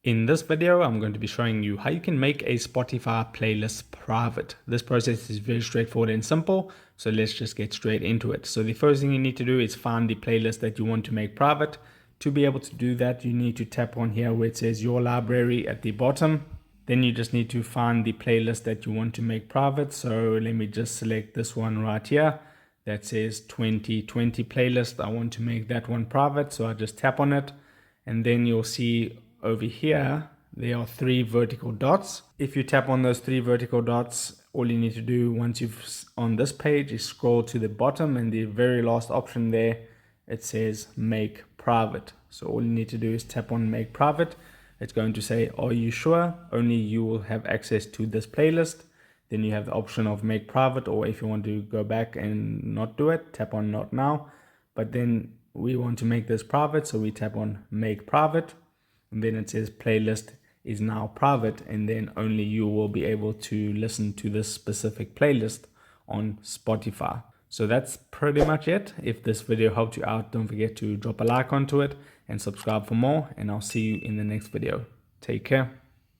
In this video, I'm going to be showing you how you can make a Spotify playlist private. This process is very straightforward and simple, so let's just get straight into it. So the first thing you need to do is find the playlist that you want to make private. To be able to do that, you need to tap on here where it says your library at the bottom. Then you just need to find the playlist that you want to make private. So let me just select this one right here that says 2020 playlist. I want to make that one private, so I just tap on it, and then you'll see over here there are three vertical dots. If you tap on those three vertical dots, all you need to do once you've on this page is scroll to the bottom, and the very last option there, it says make private. So all you need to do is tap on make private. It's going to say, are you sure only you will have access to this playlist? Then you have the option of make private, or if you want to go back and not do it, tap on not now. But then we want to make this private, so we tap on make private, and then it says playlist is now private, and then only you will be able to listen to this specific playlist on Spotify. So that's pretty much it. If this video helped you out, don't forget to drop a like onto it and subscribe for more, and I'll see you in the next video. Take care.